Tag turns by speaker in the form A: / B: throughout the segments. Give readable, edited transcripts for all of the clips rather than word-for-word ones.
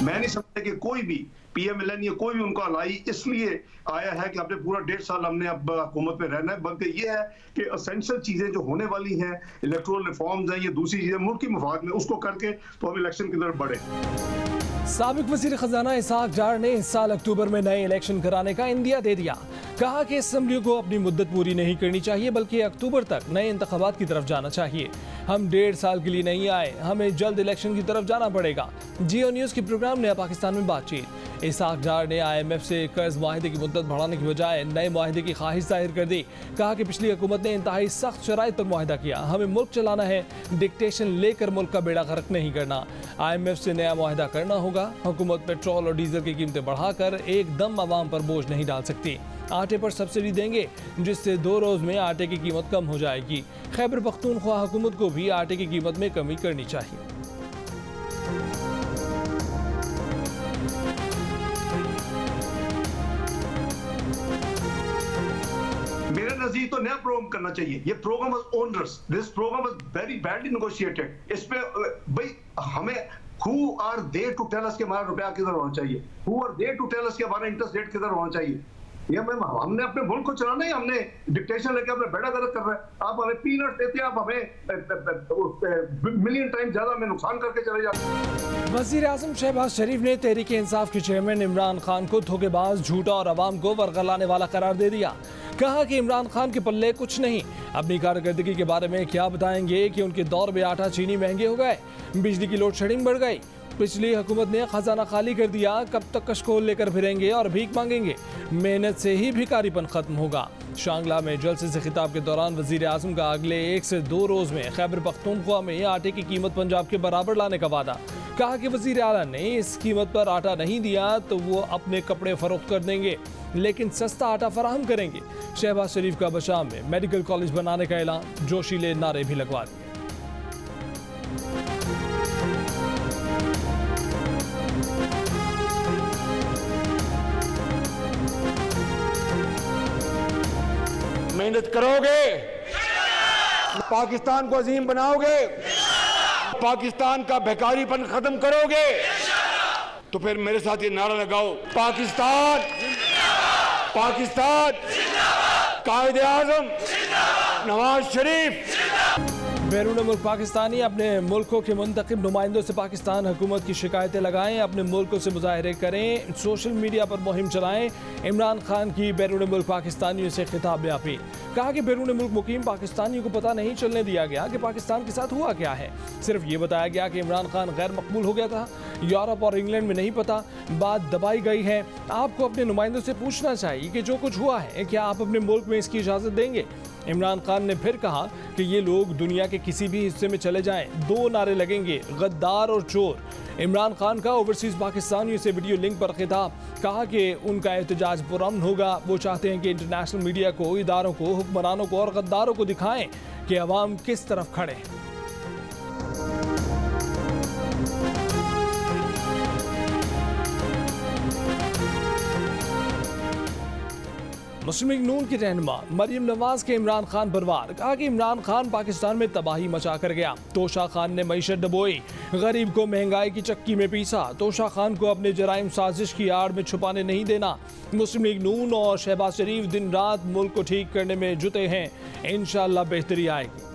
A: मैं नहीं समझता कि कोई भी PMLN या कोई भी उनका लाई इसलिए आया है कि आपने पूरा 1.5 साल हमने अब हुकूमत में रहना है, बल्कि ये है कि असेंशियल चीजें जो होने वाली हैं, इलेक्टोरल रिफॉर्म्स हैं, ये दूसरी चीजें मुल्क की मफाद में, उसको करके तो हम इलेक्शन की तरफ बढ़े।
B: साबिक वज़ीर खजाना इसाक डार ने इस साल अक्टूबर में नए इलेक्शन कराने का इंदिया दे दिया। कहा कि असेंबली को अपनी मुद्दत पूरी नहीं करनी चाहिए, बल्कि अक्टूबर तक नए इंतखाबात की तरफ जाना चाहिए। हम 1.5 साल के लिए नहीं आए, हमें जल्द इलेक्शन की तरफ जाना पड़ेगा। जियो न्यूज़ के प्रोग्राम नया पाकिस्तान में बातचीत। इसाक डार ने IMF से कर्ज माहिदे की मुद्दत बढ़ाने की बजाय नए माहिदे की ख्वाहिश जाहिर कर दी। कहा कि पिछली हुकूमत ने इंतहाई सख्त शराइत पर माहिदा किया, हमें मुल्क चलाना है, डिक्टेशन लेकर मुल्क का बेड़ा गर्क नहीं करना। IMF से नया माहिदा करना होगा। हुकूमत पेट्रोल और डीजल की कीमतें बढ़ाकर एकदम आवाम पर बोझ नहीं डाल सकती। आटे पर सब्सिडी देंगे, जिससे 2 रोज़ में आटे की कीमत कम हो जाएगी। खैबर पख्तूनख्वा हुकूमत को भी आटे की कीमत में कमी करनी चाहिए।
A: मेरे नजदीक तो नया प्रोग्राम करना चाहिए। ये program was onerous, this program was very badly negotiated. इसमें भाई हमें who are they to tell us कि हमारा रुपया किधर होना चाहिए, who are they to tell us कि हमारा इंटरेस्ट रेट किधर होना चाहिए। ये हमने अपने मुल्क को चलाना है, हमने डिक्टेशन लेके अपने बेड़ा गर्क कर रहे हैं। आप हमें पीनट देते हैं, आप हमें मिलियन टाइम ज्यादा में नुकसान करके चले जाते हैं।
B: वज़ीर आज़म शहबाज शरीफ ने तहरीक इंसाफ के चेयरमैन इमरान खान को धोखेबाज, झूठा और अवाम को वरगलाने वाला करार दे दिया। कहा कि इमरान खान के पल्ले कुछ नहीं। अपनी कारकर्दगी के बारे में क्या बताएंगे कि उनके दौर में आटा चीनी महंगे हो गए, बिजली की लोड शेडिंग बढ़ गई, पिछली हुकूमत ने खजाना खाली कर दिया, कब तक कशकोल लेकर फिरेंगे और भीख मांगेंगे। मेहनत से ही भिखारीपन खत्म होगा। शांगला में जलसे से खिताब के दौरान वज़ीर आज़म का अगले 1 से 2 रोज़ में खैबर पख्तूनख्वा में आटे की कीमत पंजाब के बराबर लाने का वादा। कहा कि वज़ीर आला ने इस कीमत पर आटा नहीं दिया तो वो अपने कपड़े फरोख्त कर देंगे, लेकिन सस्ता आटा फराहम करेंगे। शहबाज शरीफ का बशाम में मेडिकल कॉलेज बनाने का ऐलान, जोशीले नारे भी लगवा दिए।
C: मेहनत करोगे, पाकिस्तान को अजीम बनाओगे, पाकिस्तान का बेकारीपन खत्म करोगे, तो फिर मेरे साथ ये नारा लगाओ, पाकिस्तान, पाकिस्तान, कायदे आज़म नवाज शरीफ।
B: बैरून मुल्क पाकिस्तानी अपने मुल्कों के मुंतखब नुमाइंदों से पाकिस्तान हुकूमत की शिकायतें लगाएं, अपने मुल्कों से मुजाहरे करें, सोशल मीडिया पर मुहिम चलाएं। इमरान खान की बैरून मुल्क पाकिस्तानियों से खिताब में अपील। कहा कि बैरून मुल्क मुकीम पाकिस्तानियों को पता नहीं चलने दिया गया कि पाकिस्तान के साथ हुआ क्या है। सिर्फ ये बताया गया कि इमरान खान गैर मकबूल हो गया था। यूरोप और इंग्लैंड में नहीं पता, बात दबाई गई है। आपको अपने नुमाइंदों से पूछना चाहिए कि जो कुछ हुआ है क्या आप अपने मुल्क में इसकी इजाज़त देंगे। इमरान खान ने फिर कहा कि ये लोग दुनिया के किसी भी हिस्से में चले जाएं, 2 नारे लगेंगे, गद्दार और चोर। इमरान खान का ओवरसीज़ पाकिस्तानियों से वीडियो लिंक पर खिताब। कहा कि उनका एहतजाज पुरअमन होगा। वो चाहते हैं कि इंटरनेशनल मीडिया को, इदारों को, हुक्मरानों को और गद्दारों को दिखाएं कि अवाम किस तरफ खड़े हैं। मुस्लिम लीग नून की रहनुमा मरियम नवाज के इमरान खान पर वार। कहा कि इमरान खान पाकिस्तान में तबाही मचा कर गया। तोशा खान ने मईशत डबोई, गरीब को महंगाई की चक्की में पीसा। तोशा खान को अपने जराइम साजिश की आड़ में छुपाने नहीं देना। मुस्लिम लीग नून और शहबाज शरीफ दिन रात मुल्क को ठीक करने में जुटे हैं। इंशाअल्लाह बेहतरी आएगी।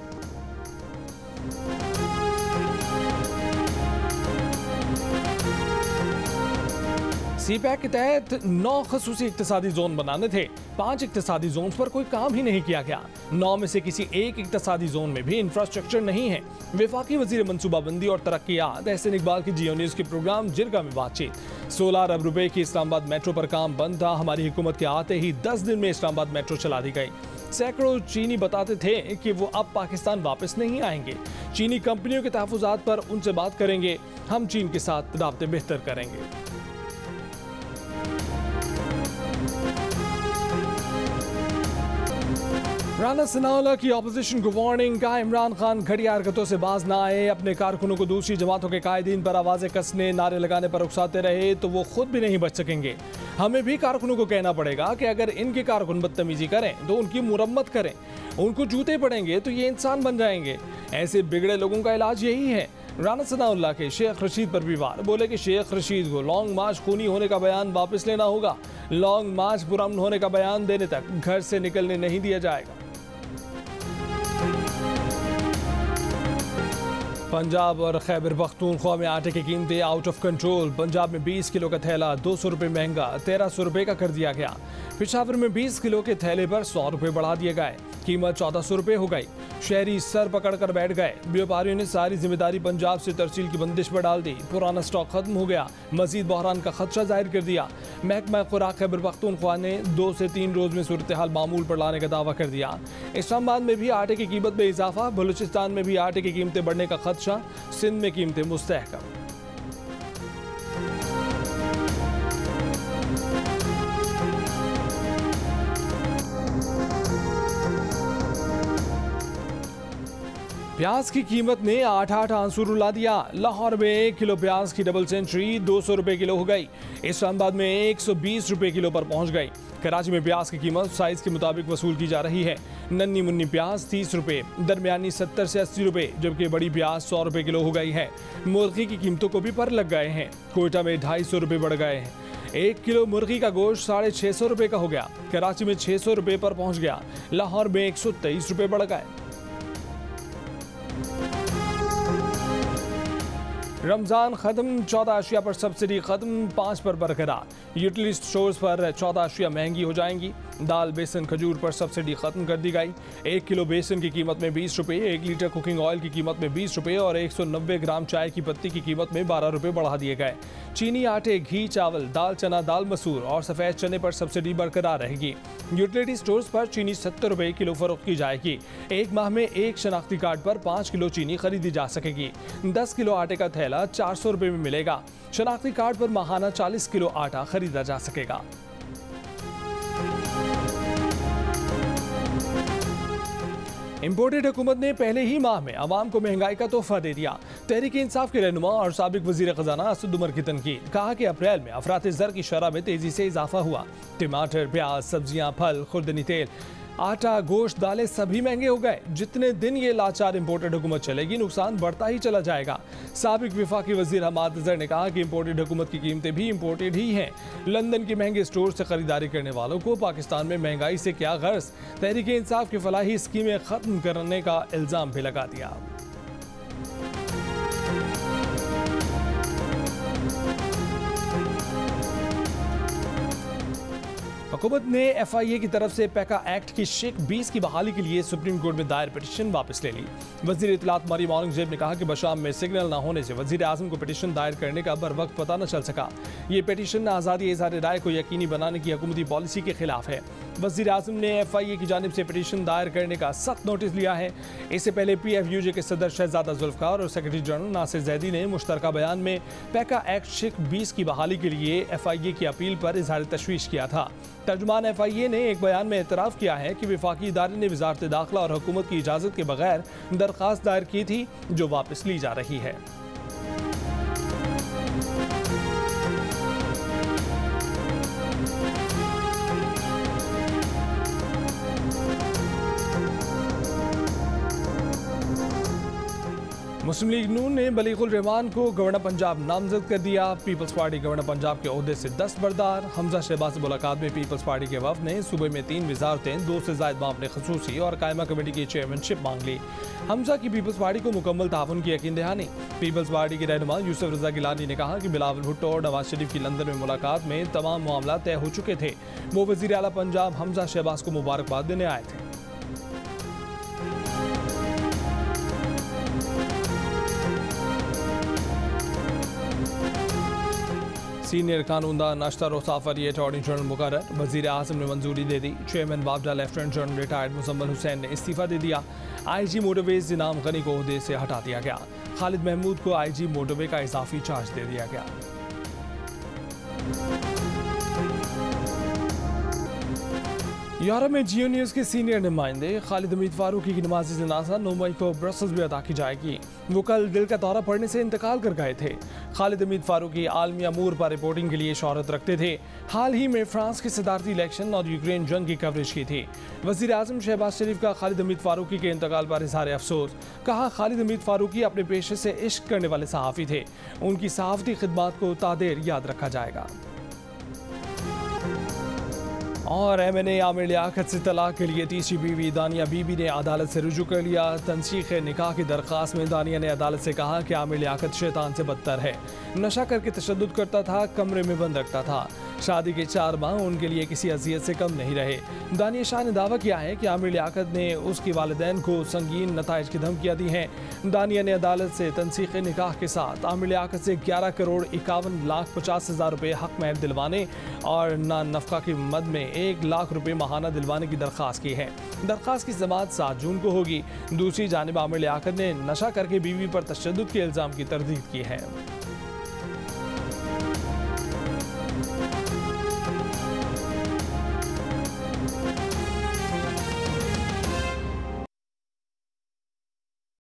B: CPEC के तहत 9 खसूसी इक्तिसादी जोन बनाने थे। 5 इक्तिसादी जोन पर कोई काम ही नहीं किया गया। 9 में से किसी एक इक्तिसादी जोन में भी इंफ्रास्ट्रक्चर नहीं है। वफाकी वजीर मनसूबाबंदी और तरक्कियात एहसन इकबाल की जियो न्यूज़ के प्रोग्राम जिरगा में बातचीत। 16 अरब रुपए की इस्लामाबाद मेट्रो पर काम बंद था। हमारी हुकूमत के आते ही 10 दिन में इस्लामाबाद मेट्रो चला दी गई। सैकड़ों चीनी बताते थे कि वो अब पाकिस्तान वापस नहीं आएंगे। चीनी कंपनियों के तहफ़्फ़ुज़ात पर उनसे बात करेंगे। हम चीन के साथ राब्ते बेहतर करेंगे। राना सनाउल्लाह की अपोजिशन को वार्निंग। कहा इमरान खान घटिया हरकतों से बाज ना आए। अपने कारकुनों को दूसरी जमातों के कायदीन पर आवाज़ें कसने, नारे लगाने पर उकसाते रहे तो वो खुद भी नहीं बच सकेंगे। हमें भी कारकुनों को कहना पड़ेगा कि अगर इनके कारकुन बदतमीजी करें तो उनकी मुरम्मत करें। उनको जूते पड़ेंगे तो ये इंसान बन जाएंगे। ऐसे बिगड़े लोगों का इलाज यही है। राना सनाउल्लाह के शेख रशीद पर भी वार, बोले कि शेख रशीद को लॉन्ग मार्च खूनी होने का बयान वापस लेना होगा। लॉन्ग मार्च पुरअमन होने का बयान देने तक घर से निकलने नहीं दिया जाएगा। पंजाब और खैबर पख्तूनख्वा में आटे की कीमतें आउट ऑफ कंट्रोल। पंजाब में 20 किलो का थैला 200 रुपये महंगा 1300 रुपये का कर दिया गया। पेशावर में 20 किलो के थैले पर 100 रुपये बढ़ा दिए गए, कीमत 1400 रुपये हो गई। शहरी सर पकड़कर बैठ गए। व्यापारियों ने सारी जिम्मेदारी पंजाब से तरसील की बंदिश पर डाल दी। पुराना स्टॉक खत्म हो गया, मजीद बहरान का खदशा जाहिर कर दिया। महकमा खुराक खैबर पख्तूनख्वा ने 2 से 3 रोज में सूरत हाल मामूल पर लाने का दावा कर दिया। इस्लामाबाद में भी आटे की कीमत में इजाफा, बलूचिस्तान में भी आटे की कीमतें बढ़ने का खदशा, सिंध में कीमतें मुस्तहकम। प्याज की कीमत ने 8 आंसू रुला दिया। लाहौर में 1 किलो प्याज की डबल सेंचुरी 200 रुपये किलो हो गई। इस्लामाबाद में 120 रुपये किलो पर पहुंच गई। कराची में प्याज की कीमत साइज के मुताबिक वसूल की जा रही है। नन्नी मुन्नी प्याज 30 रुपये, दरमियानी 70 से 80 रुपये, जबकि बड़ी प्याज 100 रुपये किलो हो गई है। मुर्गी की कीमतों को भी पर लग गए हैं। कोयटा में 250 रुपये बढ़ गए हैं। 1 किलो मुर्गी का गोश्त 650 रुपये का हो गया। कराची में 600 रुपये पर पहुंच गया। लाहौर में 123 रुपये बढ़ गए। रमजान खत्म, 14 अशिया पर सब्सिडी खत्म, 5 पर बरकरार। यूटिलिटी स्टोर्स पर 14 अशिया महंगी हो जाएंगी। दाल, बेसन, खजूर पर सब्सिडी खत्म कर दी गई। 1 किलो बेसन की कीमत में 20 रुपये, 1 लीटर कुकिंग ऑयल की कीमत में 20 रुपये और 190 ग्राम चाय की पत्ती की कीमत में 12 रुपये बढ़ा दिए गए। चीनी, आटे, घी, चावल, दाल चना, दाल मसूर और सफ़ेद चने पर सब्सिडी बरकरार रहेगी। यूटिलिटी स्टोर्स पर चीनी 70 रुपये किलो फरोख्त की जाएगी। 1 माह में 1 शनाख्ती कार्ड पर 5 किलो चीनी खरीदी जा सकेगी। 10 किलो आटे का थैला 400 रुपये में मिलेगा। शनाख्ती कार्ड पर माहाना 40 किलो आटा खरीदा जा सकेगा। इम्पोर्टेड हुकूमत ने पहले ही माह में आवाम को महंगाई का तोहफा दे दिया। तहरीक इंसाफ के रहनुमा और साबिक वजीर खजाना असद उमर की तनकीद, कहा कि अप्रैल में अफरात ज़र की शरह में तेजी से इजाफा हुआ। टमाटर, प्याज, सब्जियां, फल, खुर्दनी तेल, आटा, गोश्त, दालें सभी महंगे हो गए। जितने दिन ये लाचार इम्पोर्टेड हुकूमत चलेगी, नुकसान बढ़ता ही चला जाएगा। साबिक विफाकी वजीर हमाद अजहर ने कहा कि इम्पोर्टेड हुकूमत की कीमतें भी इम्पोर्टेड ही हैं। लंदन के महंगे स्टोर से खरीदारी करने वालों को पाकिस्तान में महंगाई से क्या गर्ज। तहरीक इंसाफ की फलाही स्कीमें खत्म करने का इल्जाम भी लगा दिया। हुकूमत ने FIA की तरफ से पैका एक्ट की शेख 20 की बहाली के लिए सुप्रीम कोर्ट में दायर पिटीशन वापस ले ली। वजीर इत्तलात मरियम औरंगजेब ने कहा कि बशाम में सिग्नल न होने से वजीर आजम को पिटीशन दायर करने का बर वक्त पता न चल सका। ये पिटीशन आज़ादी इज़हार राय को यकीनी बनाने की हुकूमती पॉलिसी के खिलाफ है। वजीर आजम ने FIA की जानिब से पिटीशन दायर करने का सख्त नोटिस लिया है। इससे पहले PFUJ के सदर शहजादा जुल्फकार और सेक्रेटरी जनरल नासिर जैदी ने मुश्तरका बयान में पैका एक्ट शेख 20 की बहाली के लिए FIA की अपील पर इजहार तशवीश किया था। तर्जुमान FIA ने एक बयान में एतराफ़ किया है कि विफाकी इदारे ने वज़ारत दाखिला और हुकूमत की इजाज़त के बगैर दरख्वास्त दायर की थी, जो वापस ली जा रही है। मुस्लिम लीग नून ने बलीगुल रहमान को गवर्नर पंजाब नामजद कर दिया। पीपल्स पार्टी गवर्नर पंजाब के ओहदे से दस्तबरदार। हमजा शहबाज से मुलाकात में पीपल्स पार्टी के वफद ने सूबे में 3 वजारतें, 2 से ज़ायद मामले खसूसी और कायमा कमेटी की चेयरमैनशिप मांग ली। हमजा की पीपल्स पार्टी को मुकम्मल ताउन की यकीन दहानी। पीपल्स पार्टी के रहनुमा यूसुफ रजा गिलानी ने कहा कि बिलावल भुट्टो और नवाज शरीफ की लंदन में मुलाकात में तमाम मामला तय हो चुके थे। वो वज़ीर आला पंजाब हमजा शहबाज को मुबारकबाद देने आए थे। सीनियर कानूनदान अशतर रोसाफर ये अटॉर्नी जनरल मुकर्रर। वज़ीर आज़म ने मंजूरी दे दी। चेयरमैन बाबडा lieutenant general retired Muzammil Hussain ने इस्तीफ़ा दे दिया। IG मोटरवेज इनाम गनी को ओहदे से हटा दिया गया। खालिद महमूद को IG मोटरवे का इजाफी चार्ज दे दिया गया। यूरोप में जियो न्यूज़ के सीनियर नुमाइंदे खालिद हमीद फारूकी की नमाज जनाजा 9 मई को ब्रसल्स में अदा की जाएगी। वो कल दिल का दौरा पड़ने से इंतकाल कर गए थे। खालिद हमीद फारूकी आलमी अमूर पर रिपोर्टिंग के लिए शोहरत रखते थे। हाल ही में फ्रांस के सदारती इलेक्शन और यूक्रेन जंग की कवरेज की थी। वज़ीर आज़म शहबाज शरीफ का खालिद हमीद फारूकी के इंतकाल पर इज़हार अफसोस। कहा, खालिद हमीद फारूकी अपने पेशे से इश्क करने वाले सहाफ़ी थे। उनकी सहाफ़ती खिदमात को तादेर याद रखा जाएगा। और MNA आमिर लियाकत से तलाक के लिए तीसरी बीवी दानिया बीबी ने अदालत से रुजू कर लिया। तंसीख निकाह की दरख्वास्त में दानिया ने अदालत से कहा कि आमिर लियाकत शैतान से बदतर है, नशा करके तशद्दुद करता था, कमरे में बंद रखता था। शादी के 4 माह उनके लिए किसी अजियत से कम नहीं रहे। दानिया शाह ने दावा किया है कि आमिर लियाकत ने उसकी वालिदैन को संगीन नताइज की धमकियाँ दी हैं। दानिया ने अदालत से तंसीख निकाह के साथ आमिर लियाकत से 11 करोड़ 51,50,000 रुपये हक महर दिलवाने और नान नफका की मद में 1 लाख रुपये माहाना दिलवाने की दरख्वास्त की है। दरख्वास्त की समाअत 7 जून को होगी। दूसरी जानिब आमिर लियाकत ने नशा करके बीवी पर तशद्दुद के इल्ज़ाम की तरदीद की है।